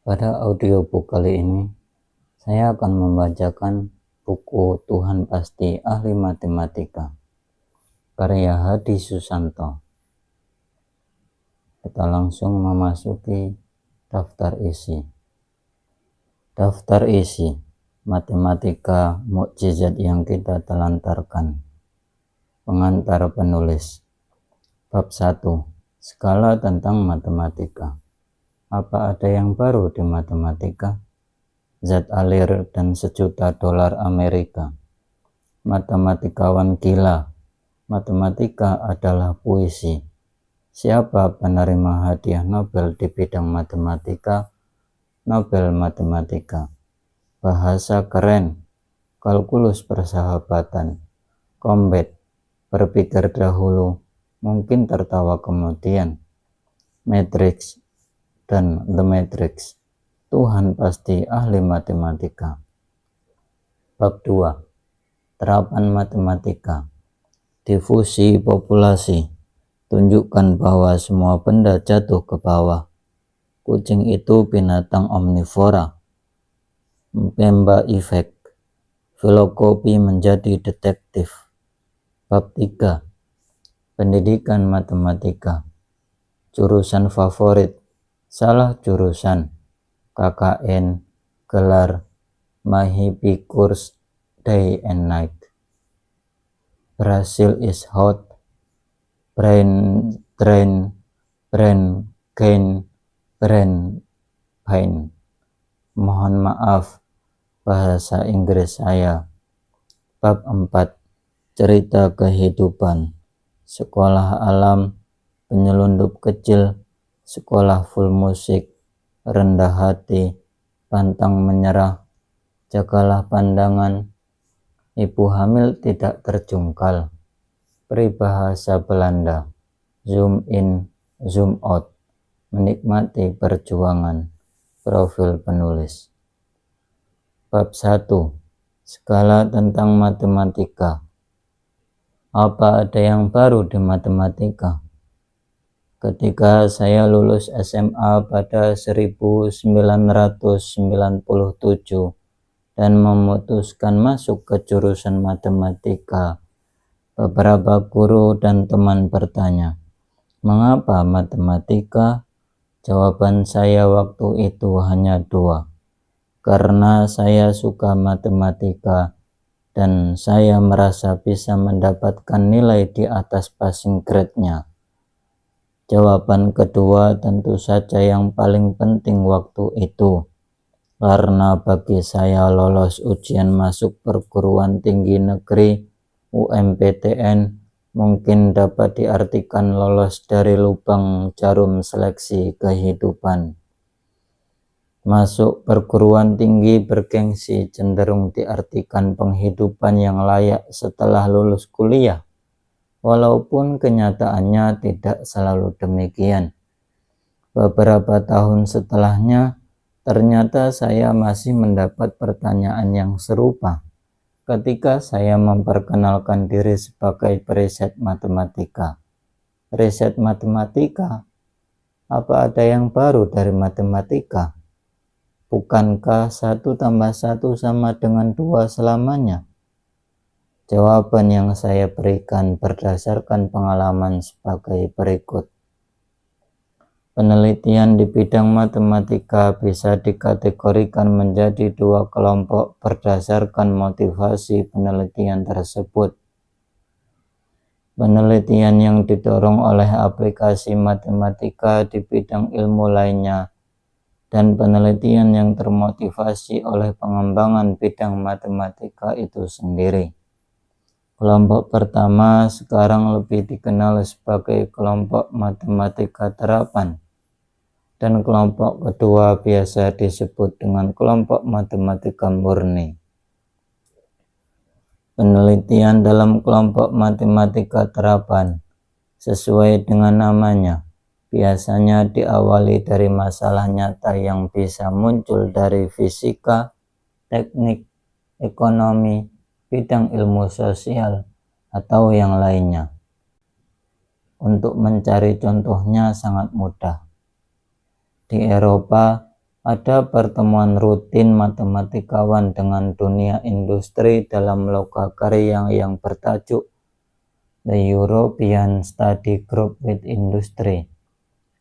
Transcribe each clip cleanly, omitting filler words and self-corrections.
Pada audiobook kali ini, saya akan membacakan buku Tuhan Pasti Ahli Matematika, karya Hadi Susanto. Kita langsung memasuki daftar isi. Daftar isi matematika mukjizat yang kita telantarkan. Pengantar penulis. Bab 1. Skala tentang matematika. Apa ada yang baru di matematika? Zat alir dan $1.000.000 Amerika. Matematikawan gila. Matematika adalah puisi. Siapa penerima hadiah Nobel di bidang matematika? Nobel Matematika. Bahasa keren. Kalkulus persahabatan. Combat. Berpikir dahulu, mungkin tertawa kemudian. Matrix dan The Matrix. Tuhan Pasti Ahli Matematika. Bab 2. Terapan matematika. Difusi populasi. Tunjukkan bahwa semua benda jatuh ke bawah. Kucing itu binatang omnivora. Mpemba Effect. Filokopi menjadi detektif. Bab 3. Pendidikan matematika. Jurusan favorit. Salah jurusan. KKN, gelar, Mahipi Course, Day and Night. Brazil is hot. Brain drain, brain gain, brain pain. Mohon maaf, bahasa Inggris saya. Bab 4. Cerita kehidupan. Sekolah alam, penyelundup kecil, sekolah full musik, rendah hati, pantang menyerah, jagalah pandangan, ibu hamil tidak terjungkal, peribahasa Belanda, zoom in, zoom out, menikmati perjuangan, profil penulis. Bab 1. Skala tentang matematika. Apa ada yang baru di matematika? Ketika saya lulus SMA pada 1997 dan memutuskan masuk ke jurusan matematika, beberapa guru dan teman bertanya, "Mengapa matematika?" Jawaban saya waktu itu hanya 2. Karena saya suka matematika dan saya merasa bisa mendapatkan nilai di atas passing grade-nya. Jawaban kedua tentu saja yang paling penting waktu itu, karena bagi saya lolos ujian masuk perguruan tinggi negeri UMPTN mungkin dapat diartikan lolos dari lubang jarum seleksi kehidupan. Masuk perguruan tinggi bergengsi cenderung diartikan penghidupan yang layak setelah lulus kuliah. Walaupun kenyataannya tidak selalu demikian. Beberapa tahun setelahnya, ternyata saya masih mendapat pertanyaan yang serupa ketika saya memperkenalkan diri sebagai periset matematika. Riset matematika? Apa ada yang baru dari matematika? Bukankah 1+1 sama dengan 2 selamanya? Jawaban yang saya berikan berdasarkan pengalaman sebagai berikut. Penelitian di bidang matematika bisa dikategorikan menjadi 2 kelompok berdasarkan motivasi penelitian tersebut. Penelitian yang didorong oleh aplikasi matematika di bidang ilmu lainnya, dan penelitian yang termotivasi oleh pengembangan bidang matematika itu sendiri. Kelompok pertama sekarang lebih dikenal sebagai kelompok matematika terapan, dan kelompok kedua biasa disebut dengan kelompok matematika murni. Penelitian dalam kelompok matematika terapan, sesuai dengan namanya, biasanya diawali dari masalah nyata yang bisa muncul dari fisika, teknik, ekonomi, bidang ilmu sosial, atau yang lainnya. Untuk mencari contohnya sangat mudah. Di Eropa, Ada pertemuan rutin matematikawan dengan dunia industri dalam lokakarya yang bertajuk The European Study Group with Industry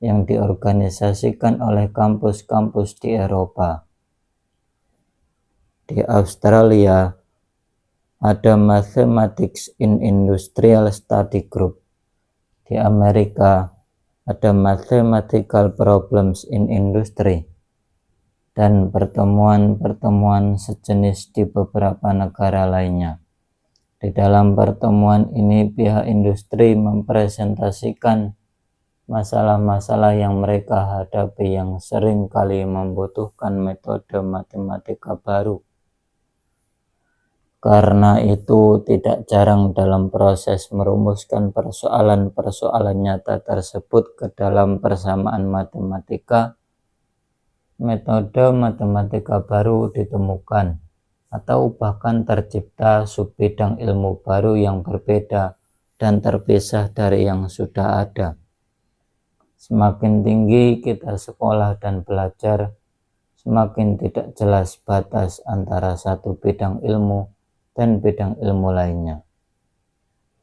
yang diorganisasikan oleh kampus-kampus di Eropa. Di Australia ada Mathematics in Industrial Study Group. Di Amerika ada Mathematical Problems in Industry dan pertemuan-pertemuan sejenis di beberapa negara lainnya. Di dalam pertemuan ini pihak industri mempresentasikan masalah-masalah yang mereka hadapi yang sering kali membutuhkan metode matematika baru. Karena itu tidak jarang dalam proses merumuskan persoalan-persoalan nyata tersebut ke dalam persamaan matematika, metode matematika baru ditemukan atau bahkan tercipta subbidang ilmu baru yang berbeda dan terpisah dari yang sudah ada. Semakin tinggi kita sekolah dan belajar, semakin tidak jelas batas antara satu bidang ilmu dan bidang ilmu lainnya.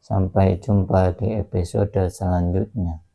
Sampai jumpa di episode selanjutnya.